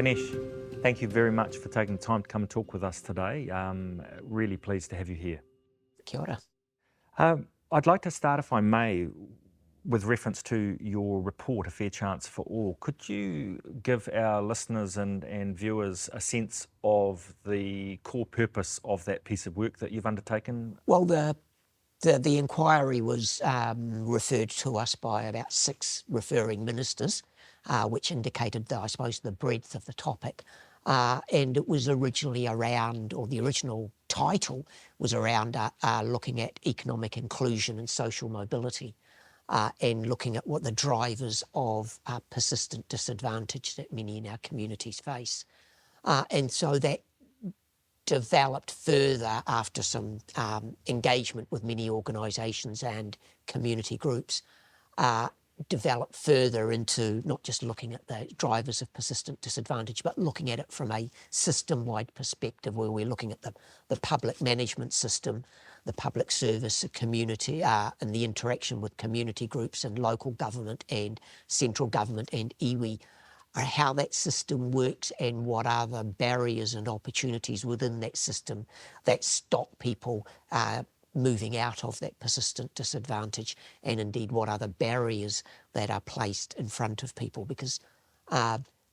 Ganesh, thank you very much for taking the time to come and talk with us today. Really pleased to have you here. Kia ora. I'd like to start, if I may, with reference to your report, A Fair Chance for All. Could you give our listeners and viewers a sense of the core purpose of that piece of work that you've undertaken? Well, the inquiry was referred to us by about 6 referring ministers, which indicated, I suppose, the breadth of the topic. And it was originally around, or the original title was around looking at economic inclusion and social mobility, and looking at what the drivers of persistent disadvantage that many in our communities face. And so that developed further after some engagement with many organisations and community groups, developed further into not just looking at the drivers of persistent disadvantage, but looking at it from a system-wide perspective where we're looking at the public management system, the public service community, and the interaction with community groups and local government and central government and iwi, how that system works and what are the barriers and opportunities within that system that stop people moving out of that persistent disadvantage, and indeed what are the barriers that are placed in front of people, because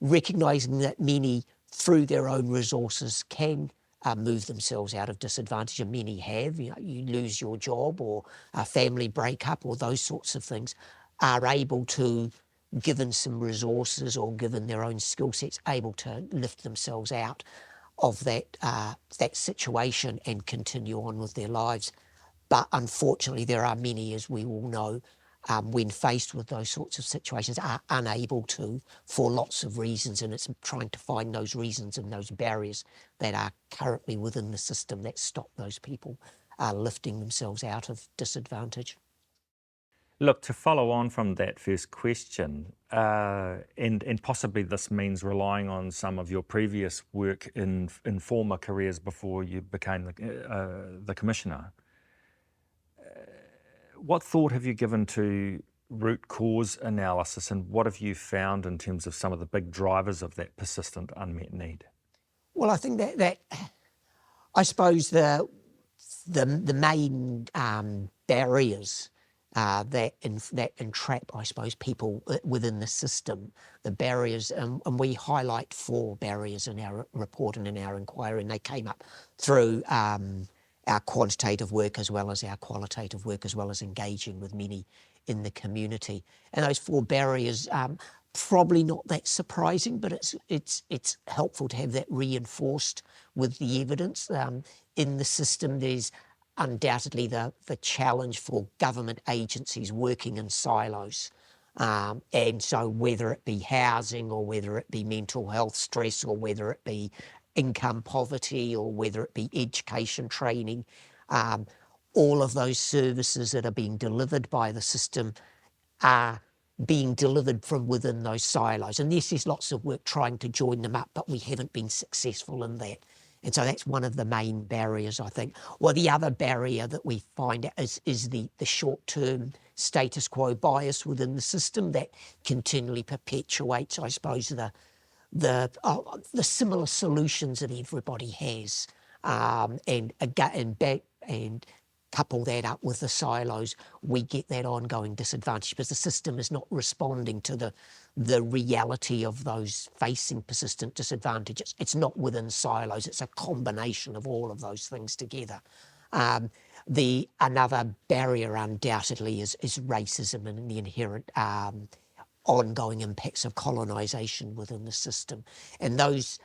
recognising that many through their own resources can move themselves out of disadvantage, and many have, you lose your job or a family breakup or those sorts of things, are able to, given some resources or given their own skill sets, able to lift themselves out of that situation and continue on with their lives. But unfortunately, there are many, as we all know, when faced with those sorts of situations, are unable to, for lots of reasons, and it's trying to find those reasons and those barriers that are currently within the system that stop those people lifting themselves out of disadvantage. Look, to follow on from that first question, and possibly this means relying on some of your previous work in former careers before you became the Commissioner, what thought have you given to root cause analysis, and what have you found in terms of some of the big drivers of that persistent unmet need? Well, I think that I suppose the main barriers that entrap, I suppose, people within the system, the barriers, and we highlight 4 barriers in our report and in our inquiry, and they came up through our quantitative work as well as our qualitative work, as well as engaging with many in the community. And those 4 barriers, probably not that surprising, but it's helpful to have that reinforced with the evidence. In the system, there's undoubtedly the challenge for government agencies working in silos. And so whether it be housing or whether it be mental health stress or whether it be income poverty or whether it be education training, all of those services that are being delivered by the system are being delivered from within those silos. And yes, there's lots of work trying to join them up, but we haven't been successful in that. And so that's one of the main barriers, I think. Well, the other barrier that we find is the short-term status quo bias within the system that continually perpetuates, I suppose, the similar solutions that everybody has, and couple that up with the silos, we get that ongoing disadvantage because the system is not responding to the reality of those facing persistent disadvantages. It's not within silos, it's a combination of all of those things together. Another barrier undoubtedly is racism and the inherent ongoing impacts of colonisation within the system. And those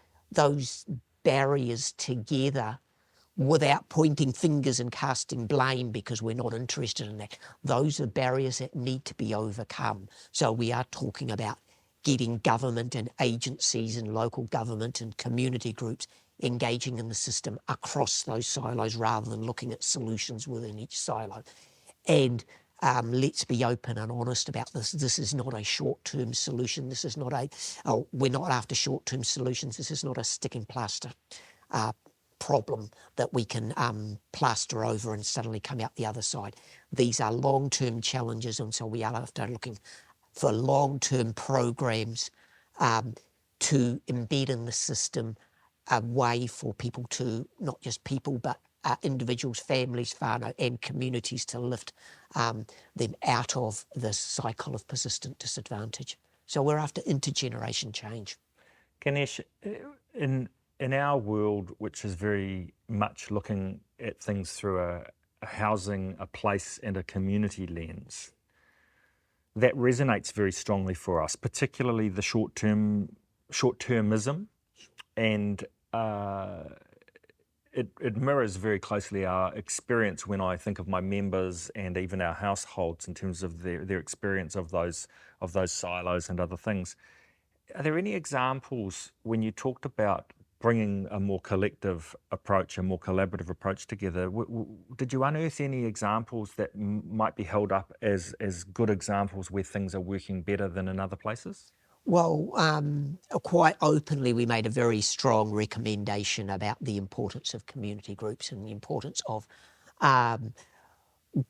barriers together, without pointing fingers and casting blame because we're not interested in that, those are barriers that need to be overcome. So we are talking about getting government and agencies and local government and community groups engaging in the system across those silos rather than looking at solutions within each silo. And let's be open and honest about this. This is not a short-term solution. This is not we're not after short-term solutions. This is not a sticking plaster problem that we can plaster over and suddenly come out the other side. These are long-term challenges, and so we are after looking for long-term programs to embed in the system a way for people to, not just people, but individuals, families, whānau and communities to lift them out of this cycle of persistent disadvantage. So we're after intergeneration change. Ganesh, in our world, which is very much looking at things through a housing, a place and a community lens, that resonates very strongly for us, particularly the short-termism, and it mirrors very closely our experience when I think of my members and even our households in terms of their experience of those silos and other things. Are there any examples when you talked about bringing a more collective approach, a more collaborative approach together? Did you unearth any examples that might be held up as good examples where things are working better than in other places? Well, quite openly, we made a very strong recommendation about the importance of community groups and the importance of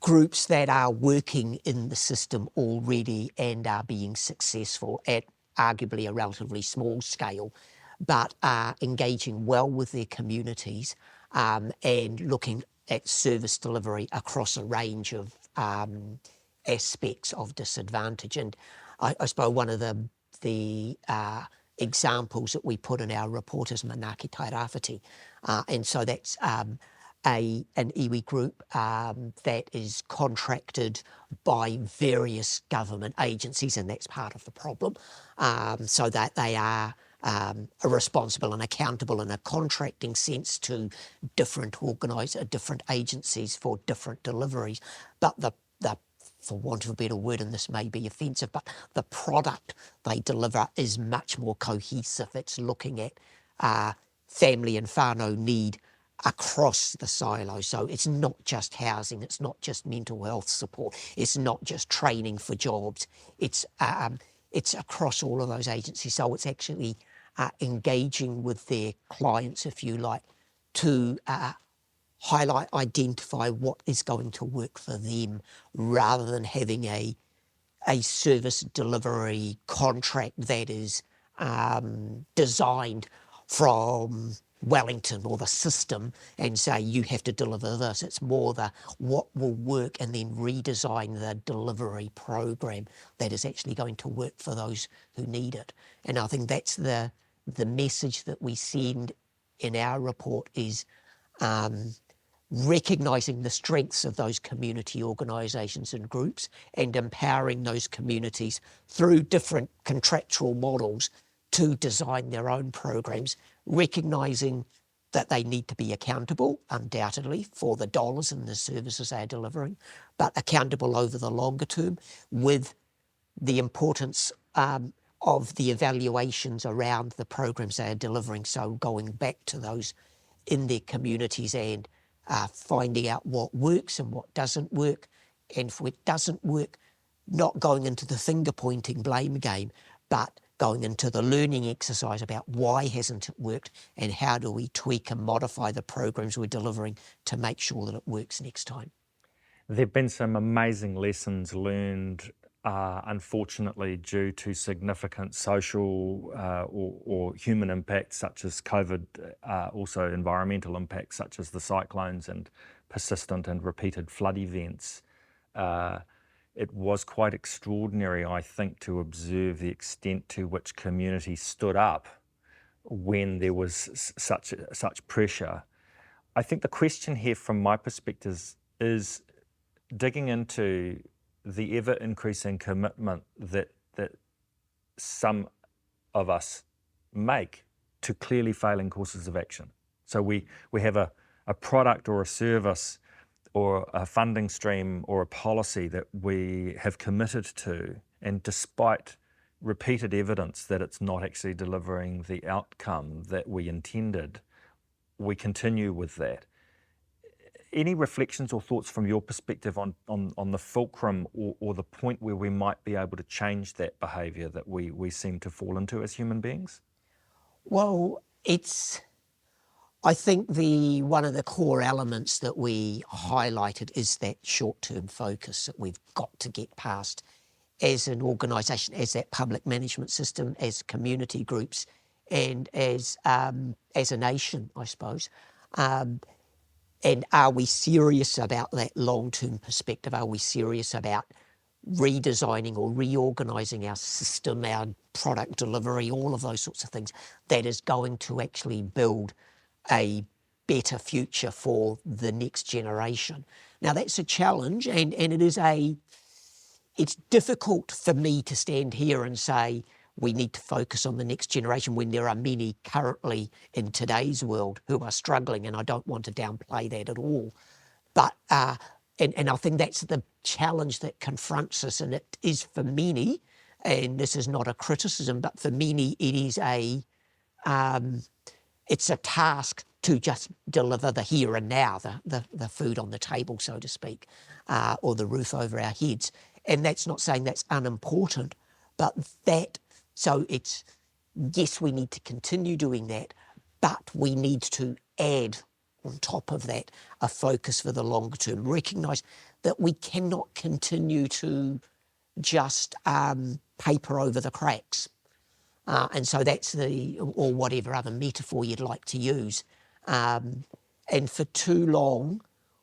groups that are working in the system already and are being successful at arguably a relatively small scale, but are engaging well with their communities and looking at service delivery across a range of aspects of disadvantage. And I suppose one of the examples that we put in our report is Manaaki Tairawhiti. And so that's an iwi group that is contracted by various government agencies, and that's part of the problem, so that they are responsible and accountable in a contracting sense to different agencies for different deliveries. But the for want of a better word, and this may be offensive, but the product they deliver is much more cohesive. It's looking at family and whānau need across the silo. So it's not just housing, it's not just mental health support, it's not just training for jobs, it's across all of those agencies. So it's actually engaging with their clients, if you like, to highlight, identify what is going to work for them, rather than having a service delivery contract that is designed from Wellington or the system and say you have to deliver this. It's more the what will work and then redesign the delivery program that is actually going to work for those who need it. And I think that's the message that we send in our report is recognising the strengths of those community organisations and groups and empowering those communities through different contractual models to design their own programs, recognising that they need to be accountable, undoubtedly, for the dollars and the services they are delivering, but accountable over the longer term with the importance of the evaluations around the programs they are delivering. So going back to those in their communities and finding out what works and what doesn't work. And if it doesn't work, not going into the finger-pointing blame game, but going into the learning exercise about why hasn't it worked and how do we tweak and modify the programs we're delivering to make sure that it works next time. There have been some amazing lessons learned, unfortunately, due to significant social or human impacts such as COVID, also environmental impacts such as the cyclones and persistent and repeated flood events. It was quite extraordinary, I think, to observe the extent to which communities stood up when there was such pressure. I think the question here from my perspective is digging into the ever-increasing commitment that some of us make to clearly failing courses of action. So we have a product or a service or a funding stream or a policy that we have committed to, and despite repeated evidence that it's not actually delivering the outcome that we intended, we continue with that. Any reflections or thoughts from your perspective on the fulcrum or the point where we might be able to change that behaviour that we seem to fall into as human beings? Well, I think one of the core elements that we highlighted is that short-term focus that we've got to get past as an organisation, as that public management system, as community groups, and as a nation, I suppose. And are we serious about that long-term perspective? Are we serious about redesigning or reorganising our system, our product delivery, all of those sorts of things, that is going to actually build a better future for the next generation? Now, that's a challenge, and it's difficult for me to stand here and say we need to focus on the next generation when there are many currently in today's world who are struggling, and I don't want to downplay that at all. But and I think that's the challenge that confronts us, and it is for many, and this is not a criticism, but for many it is it's a task to just deliver the here and now, the food on the table, so to speak, or the roof over our heads. And that's not saying that's unimportant, but so it's, yes, we need to continue doing that, but we need to add on top of that a focus for the longer term. Recognise that we cannot continue to just paper over the cracks. And so that's or whatever other metaphor you'd like to use. And for too long,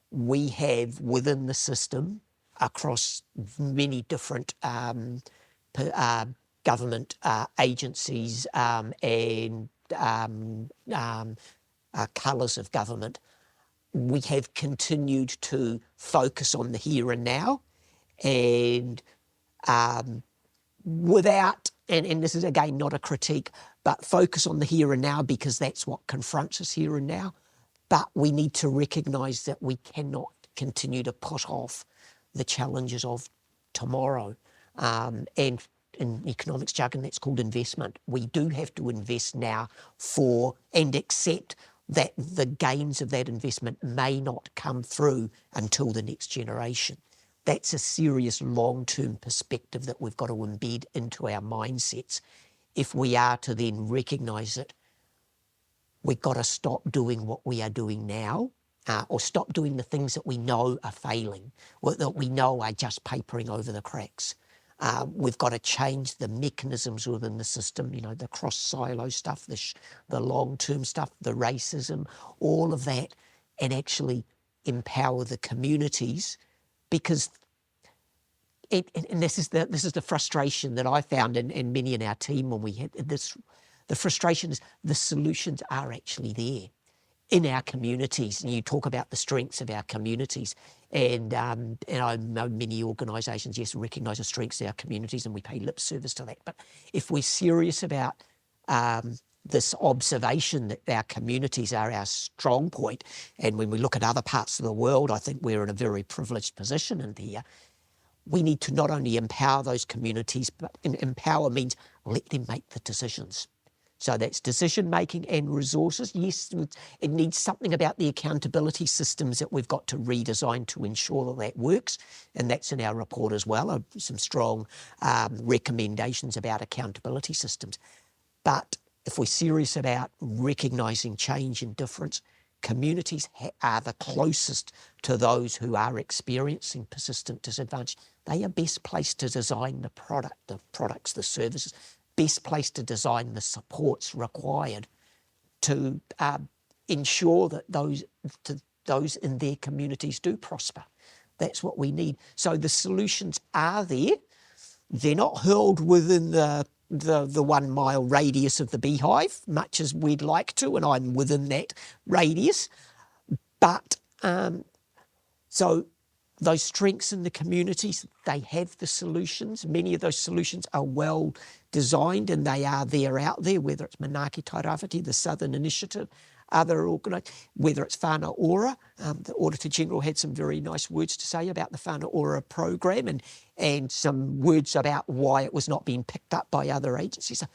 we have within the system, across many different government agencies and colours of government, we have continued to focus on the here and now, and without, and this is again not a critique, but focus on the here and now because that's what confronts us here and now. But we need to recognise that we cannot continue to put off the challenges of tomorrow. And in economics jargon, that's called investment. We do have to invest now and accept that the gains of that investment may not come through until the next generation. That's a serious long-term perspective that we've got to embed into our mindsets. If we are to then recognise it, we've got to stop doing what we are doing now, or stop doing the things that we know are failing, or that we know are just papering over the cracks. We've got to change the mechanisms within the system, the cross-silo stuff, the long-term stuff, the racism, all of that, and actually empower the communities, because and this is the frustration that I found and many in our team when we had this. The frustration is the solutions are actually there in our communities. And you talk about the strengths of our communities. And I know many organisations, yes, recognise the strengths of our communities and we pay lip service to that. But if we're serious about this observation that our communities are our strong point, and when we look at other parts of the world, I think we're in a very privileged position in here. We need to not only empower those communities, but empower means let them make the decisions. So that's decision-making and resources. Yes, it needs something about the accountability systems that we've got to redesign to ensure that works, and that's in our report as well, some strong recommendations about accountability systems. But if we're serious about recognising change and difference, communities are the closest to those who are experiencing persistent disadvantage. They are best placed to design the products, the services, best place to design the supports required to ensure that those in their communities do prosper. That's what we need. So the solutions are there. They're not hurled within the 1 mile radius of the beehive, much as we'd like to, and I'm within that radius. But so those strengths in the communities, they have the solutions. Many of those solutions are well designed and they are there out there, whether it's Manaaki Tairawhiti, the Southern Initiative, other organisations, whether it's Whānau Ora. The Auditor General had some very nice words to say about the Whānau Ora program and some words about why it was not being picked up by other agencies. So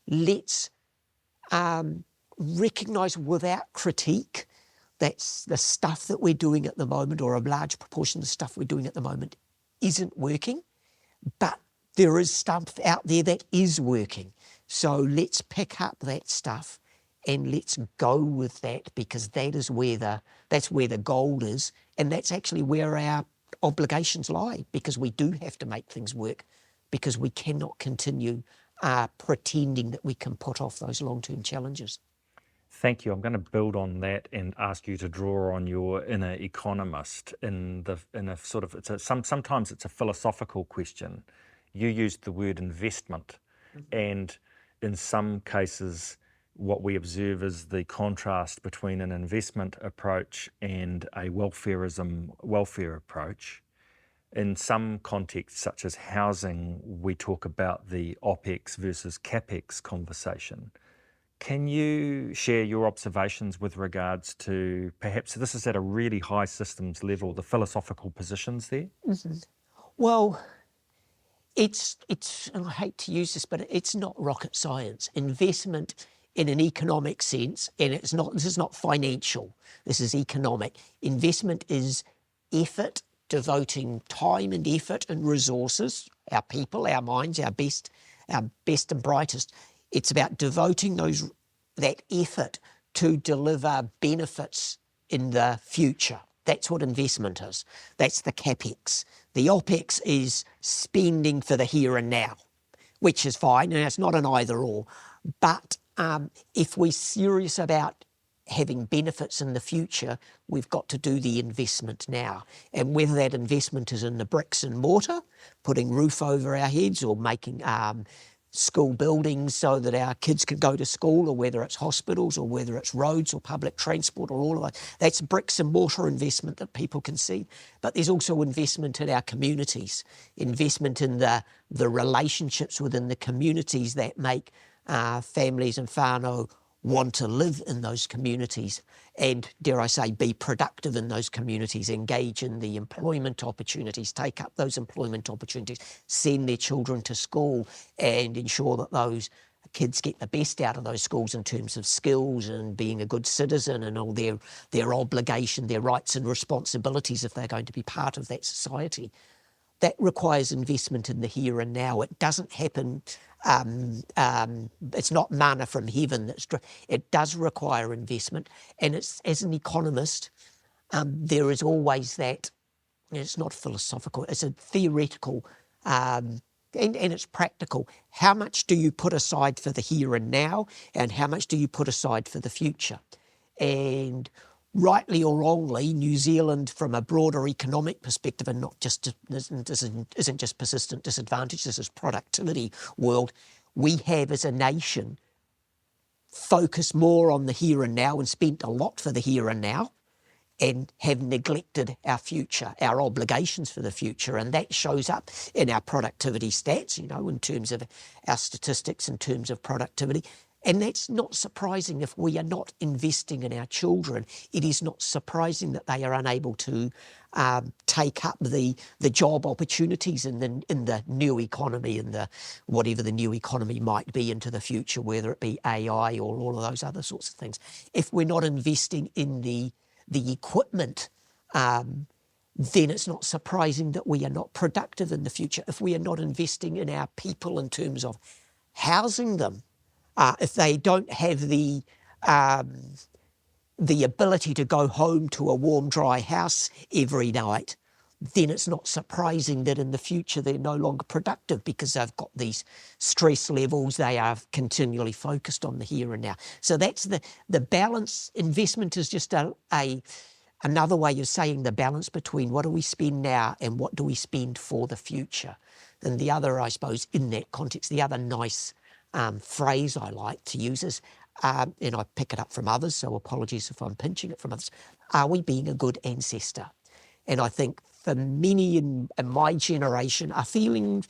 let's recognise without critique that's the stuff that we're doing at the moment, or a large proportion of the stuff we're doing at the moment isn't working, but there is stuff out there that is working. So let's pick up that stuff and let's go with that, because that's where the gold is, and that's actually where our obligations lie, because we do have to make things work, because we cannot continue pretending that we can put off those long-term challenges. Thank you. I'm going to build on that and ask you to draw on your inner economist in a sort of sometimes it's a philosophical question. You used the word investment, and in some cases, what we observe is the contrast between an investment approach and a welfare approach. In some contexts, such as housing, we talk about the OPEX versus CAPEX conversation. Can you share your observations with regards to, perhaps this is at a really high systems level, the philosophical positions there? Well, it's, and I hate to use this, but it's not rocket science. Investment in an economic sense, and this is not financial, this is economic. Investment is effort, devoting time and effort and resources, our people, our minds, our best and brightest. It's about devoting that effort to deliver benefits in the future. That's what investment is. That's the CAPEX. The OPEX is spending for the here and now, which is fine, and it's not an either or. But if we're serious about having benefits in the future, we've got to do the investment now. And whether that investment is in the bricks and mortar, putting roof over our heads, or making school buildings so that our kids can go to school, or whether it's hospitals, or whether it's roads or public transport, or all of that. That's bricks and mortar investment that people can see. But there's also investment in our communities, investment in the relationships within the communities that make families and whānau want to live in those communities and, dare I say, be productive in those communities, engage in the employment opportunities, take up those employment opportunities, send their children to school and ensure that those kids get the best out of those schools in terms of skills and being a good citizen and all their obligation, their rights and responsibilities if they're going to be part of that society. That requires investment in the here and now. It doesn't happen, it's not manna from heaven. It does require investment. And it's, as an economist, there is always that, it's not philosophical, it's a theoretical, and it's practical. How much do you put aside for the here and now, and how much do you put aside for the future? And rightly or wrongly, New Zealand, from a broader economic perspective, and not just isn't just persistent disadvantage, this is productivity world, we have as a nation focused more on the here and now and spent a lot for the here and now, and have neglected our future, our obligations for the future. And that shows up in our productivity stats, in terms of our statistics, in terms of productivity. And that's not surprising if we are not investing in our children. It is not surprising that they are unable to take up the job opportunities in the new economy, in the whatever the new economy might be into the future, whether it be AI or all of those other sorts of things. If we're not investing in the equipment, then it's not surprising that we are not productive in the future. If we are not investing in our people in terms of housing them, if they don't have the ability to go home to a warm, dry house every night, then it's not surprising that in the future they're no longer productive because they've got these stress levels. They are continually focused on the here and now. So that's the balance. Investment is just another way of saying the balance between what do we spend now and what do we spend for the future. And the other, I suppose, in that context, the other nice phrase I like to use is, and I pick it up from others, so apologies if I'm pinching it from others, are we being a good ancestor? And I think for many in my generation are feeling,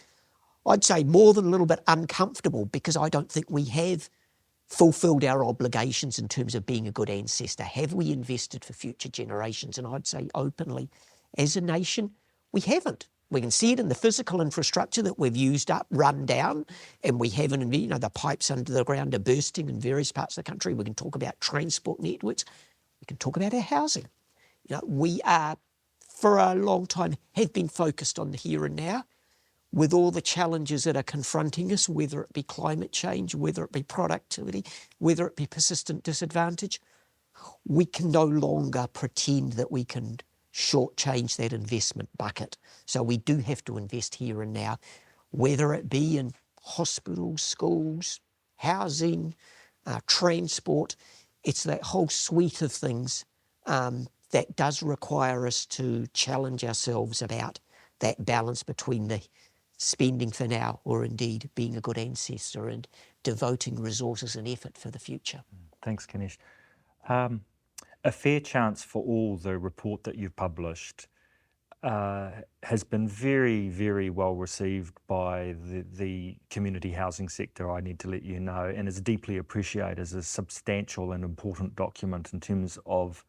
I'd say, more than a little bit uncomfortable because I don't think we have fulfilled our obligations in terms of being a good ancestor. Have we invested for future generations? And I'd say openly, as a nation, we haven't. We can see it in the physical infrastructure that we've used up, run down, and we haven't, the pipes under the ground are bursting in various parts of the country. We can talk about transport networks. We can talk about our housing. We are, for a long time, have been focused on the here and now with all the challenges that are confronting us, whether it be climate change, whether it be productivity, whether it be persistent disadvantage. We can no longer pretend that we can shortchange that investment bucket. So we do have to invest here and now, whether it be in hospitals, schools, housing, transport. It's that whole suite of things that does require us to challenge ourselves about that balance between the spending for now, or indeed being a good ancestor, and devoting resources and effort for the future. Thanks, Ganesh. A Fair Chance for All, the report that you've published, has been very, very well received by the community housing sector, I need to let you know, and is deeply appreciated as a substantial and important document in terms of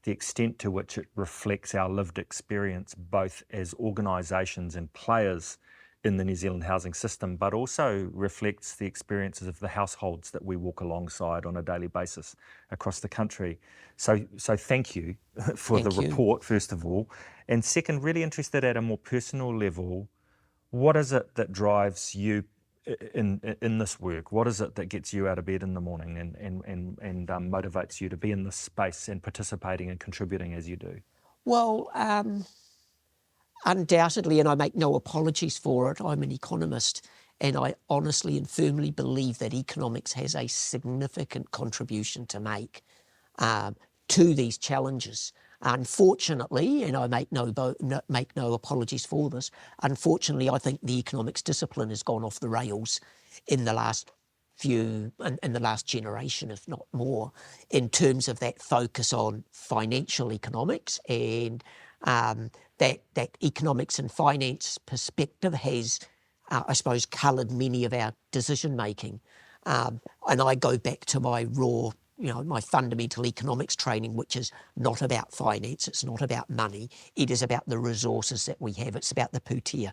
the extent to which it reflects our lived experience, both as organisations and players in the New Zealand housing system, but also reflects the experiences of the households that we walk alongside on a daily basis across the country. So thank you for the report, first of all. And second, really interested at a more personal level, what is it that drives you in this work? What is it that gets you out of bed in the morning and motivates you to be in this space and participating and contributing as you do? Well, undoubtedly, and I make no apologies for it, I'm an economist, and I honestly and firmly believe that economics has a significant contribution to make to these challenges. Unfortunately, and I make no apologies for this, unfortunately, I think the economics discipline has gone off the rails in the last in the last generation, if not more, in terms of that focus on financial economics, and that economics and finance perspective has, I suppose, coloured many of our decision making. And I go back to my raw, my fundamental economics training, which is not about finance, it's not about money, it is about the resources that we have, it's about the putia,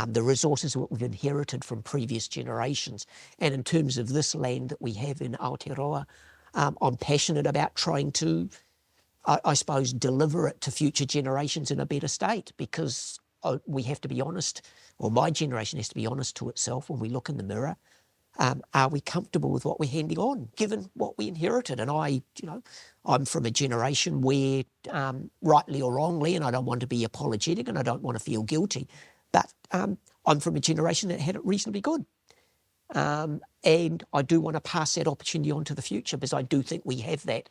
the resources that we've inherited from previous generations. And in terms of this land that we have in Aotearoa, I'm passionate about trying to, I suppose, deliver it to future generations in a better state, because we have to be honest, or my generation has to be honest to itself when we look in the mirror. Are we comfortable with what we're handing on, given what we inherited? And I'm from a generation where, rightly or wrongly, and I don't want to be apologetic and I don't want to feel guilty, but I'm from a generation that had it reasonably good. And I do want to pass that opportunity on to the future, because I do think we have that.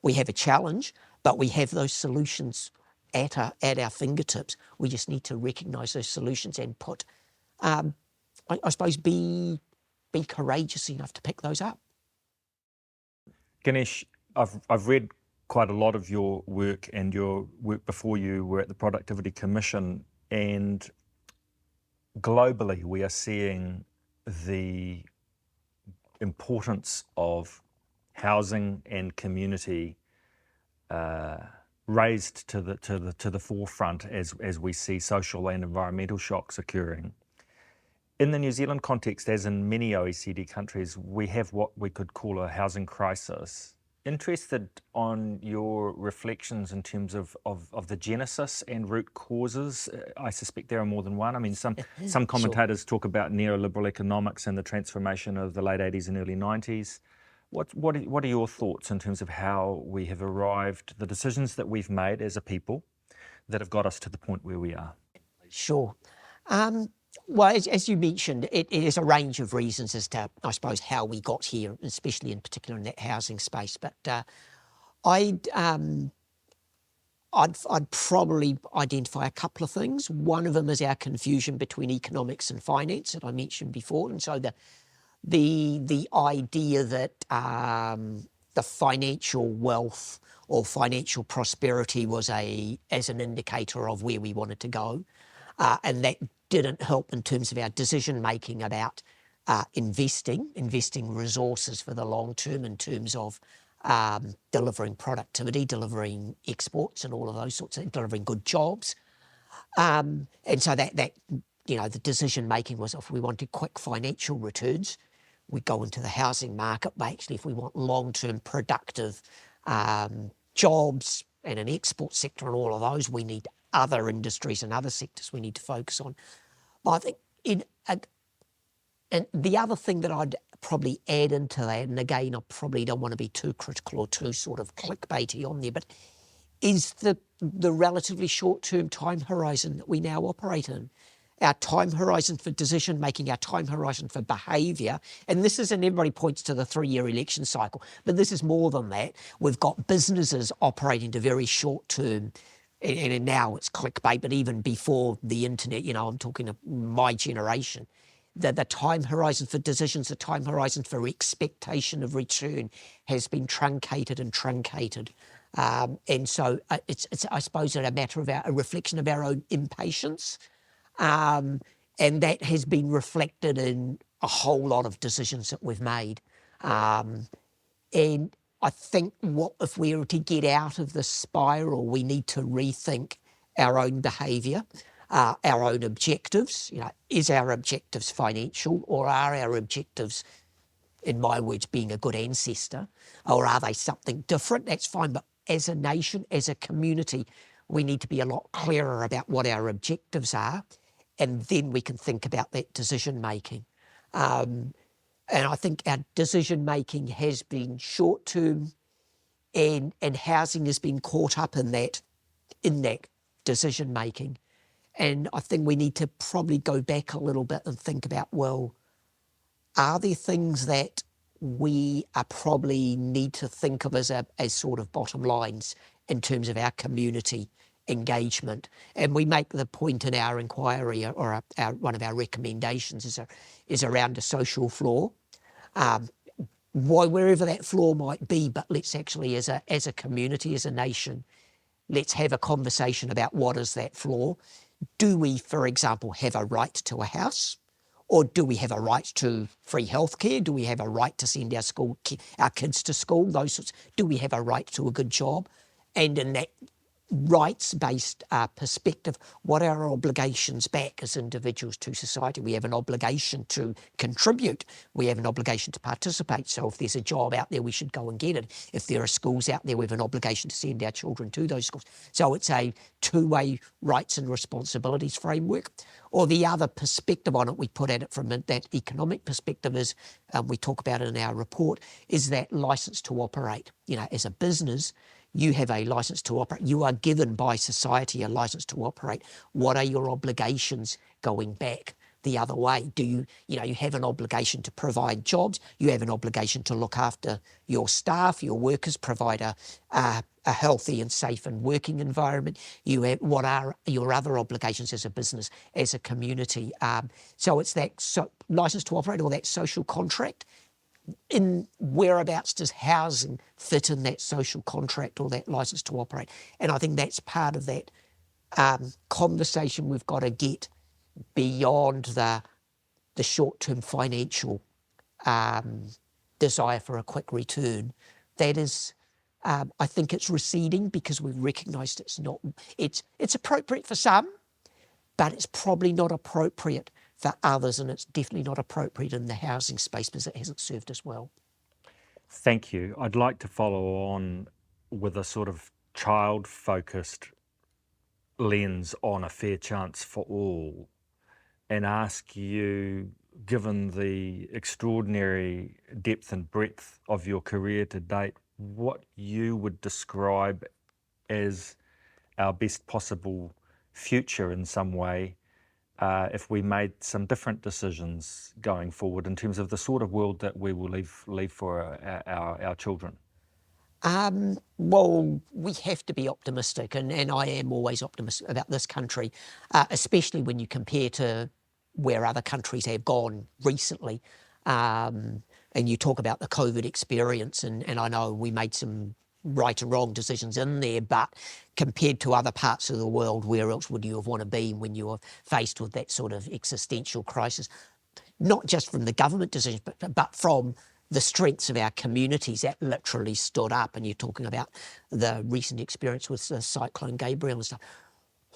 We have a challenge, but we have those solutions at our fingertips. We just need to recognise those solutions and put, I suppose, be courageous enough to pick those up. Ganesh, I've read quite a lot of your work and your work before you were at the Productivity Commission, and globally we are seeing the importance of housing and community raised to the forefront as we see social and environmental shocks occurring. In the New Zealand context, as in many OECD countries, we have what we could call a housing crisis. Interested on your reflections in terms of the genesis and root causes. I suspect there are more than one. I mean, some commentators talk about neoliberal economics and the transformation of the late 80s and early 90s. What are your thoughts in terms of how we have arrived, the decisions that we've made as a people that have got us to the point where we are? Sure. Well, as you mentioned, it is a range of reasons as to, I suppose, how we got here, especially in particular in that housing space. But I'd probably identify a couple of things. One of them is our confusion between economics and finance that I mentioned before, and so the idea that the financial wealth or financial prosperity was as an indicator of where we wanted to go, and that didn't help in terms of our decision making about investing resources for the long term in terms of delivering productivity, delivering exports and all of those sorts of things, delivering good jobs. And so that the decision making was, if we wanted quick financial returns, we go into the housing market. But actually, if we want long-term productive jobs and an export sector and all of those, we need other industries and other sectors we need to focus on. But I think and the other thing that I'd probably add into that, and again, I probably don't want to be too critical or too sort of clickbaity on there, but is the relatively short-term time horizon that we now operate in. our time horizon for decision making, our time horizon for behaviour, and this is, and everybody points to the 3-year election cycle, but this is more than that. We've got businesses operating to very short term, and now it's clickbait, but even before the internet, I'm talking of my generation, the time horizon for decisions, the time horizon for expectation of return has been truncated and truncated. And so it's I suppose, a matter of a reflection of our own impatience. And that has been reflected in a whole lot of decisions that we've made. And I think if we were to get out of the spiral, we need to rethink our own behaviour, our own objectives. Is our objectives financial, or are our objectives, in my words, being a good ancestor, or are they something different? That's fine, but as a nation, as a community, we need to be a lot clearer about what our objectives are, and then we can think about that decision making. And I think our decision making has been short term, and housing has been caught up in that decision making. And I think we need to probably go back a little bit and think about, well, are there things that we probably need to think of as sort of bottom lines in terms of our community engagement? And we make the point in our inquiry, or one of our recommendations is around a social flaw. Wherever that flaw might be, but let's actually, as a community, as a nation, let's have a conversation about what is that flaw. Do we, for example, have a right to a house? Or do we have a right to free healthcare? Do we have a right to send our kids to school? Those sorts. Do we have a right to a good job? And in that rights-based perspective, what are our obligations back as individuals to society? We have an obligation to contribute. We have an obligation to participate. So if there's a job out there, we should go and get it. If there are schools out there, we have an obligation to send our children to those schools. So it's a two-way rights and responsibilities framework. Or the other perspective on it, we put at it from that economic perspective, is we talk about it in our report, is that license to operate. As a business, you have a license to operate. You are given by society a license to operate. What are your obligations going back the other way? Do you have an obligation to provide jobs? You have an obligation to look after your staff, your workers, provide a healthy and safe and working environment. What are your other obligations as a business, as a community? So it's that license to operate, or that social contract. In whereabouts does housing fit in that social contract or that license to operate? And I think that's part of that conversation we've got to get beyond the short-term financial desire for a quick return. That is, I think it's receding because we've recognised it's appropriate for some, but it's probably not appropriate for others, and it's definitely not appropriate in the housing space because it hasn't served us well. Thank you. I'd like to follow on with a sort of child-focused lens on a fair chance for all, and ask you, given the extraordinary depth and breadth of your career to date, what you would describe as our best possible future in some way, if we made some different decisions going forward in terms of the sort of world that we will leave for our children? Well, we have to be optimistic, and I am always optimistic about this country, especially when you compare to where other countries have gone recently. And you talk about the COVID experience, and I know we made some right and wrong decisions in there, but compared to other parts of the world, where else would you have wanted to be when you were faced with that sort of existential crisis? Not just from the government decisions, but from the strengths of our communities that literally stood up. And you're talking about the recent experience with the Cyclone Gabriel and stuff.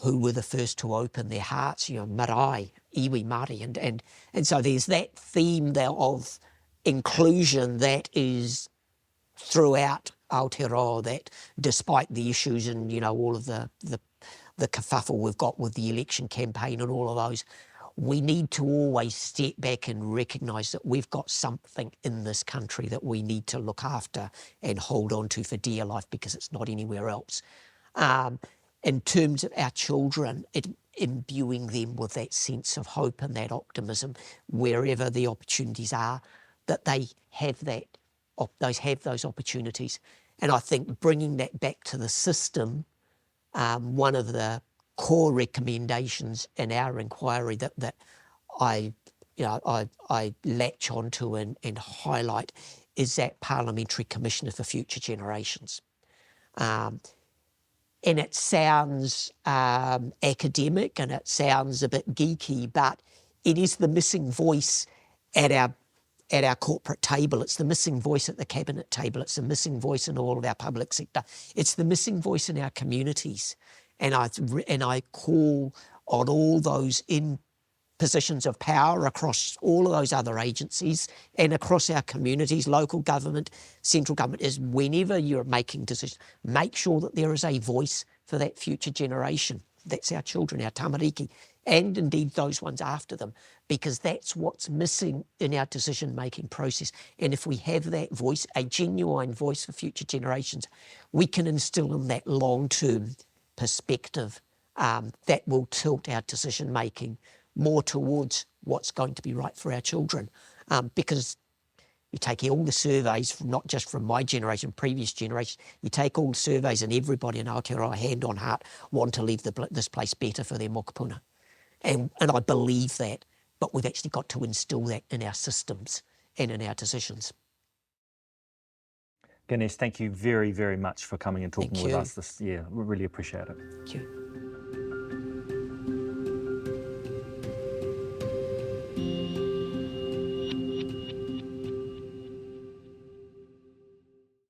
Who were the first to open their hearts? Marae, iwi, Māori. And so there's that theme there of inclusion that is throughout Aotearoa, that despite the issues and, all of the kerfuffle we've got with the election campaign and all of those, we need to always step back and recognise that we've got something in this country that we need to look after and hold on to for dear life, because it's not anywhere else. in terms of our children, imbuing them with that sense of hope and that optimism wherever the opportunities are, that they have those opportunities. And I think bringing that back to the system, one of the core recommendations in our inquiry that I latch onto and highlight is that Parliamentary Commissioner for Future Generations. And it sounds academic and it sounds a bit geeky, but it is the missing voice at our corporate table. It's the missing voice at the cabinet table. It's the missing voice in all of our public sector. It's the missing voice in our communities. And I call on all those in positions of power across all of those other agencies and across our communities, local government, central government, is whenever you're making decisions, make sure that there is a voice for that future generation. That's our children, our tamariki, and indeed those ones after them, because that's what's missing in our decision-making process. And if we have that voice, a genuine voice for future generations, we can instill in that long-term perspective that will tilt our decision-making more towards what's going to be right for our children. Because you take all the surveys, not just from my generation, previous generations, you take all the surveys and everybody in Aotearoa, hand on heart, want to leave this place better for their mokopuna. And I believe that, but we've actually got to instill that in our systems and in our decisions. Ganesh, thank you very, very much for coming and talking Thank with you. us this year. We really appreciate it. Thank you.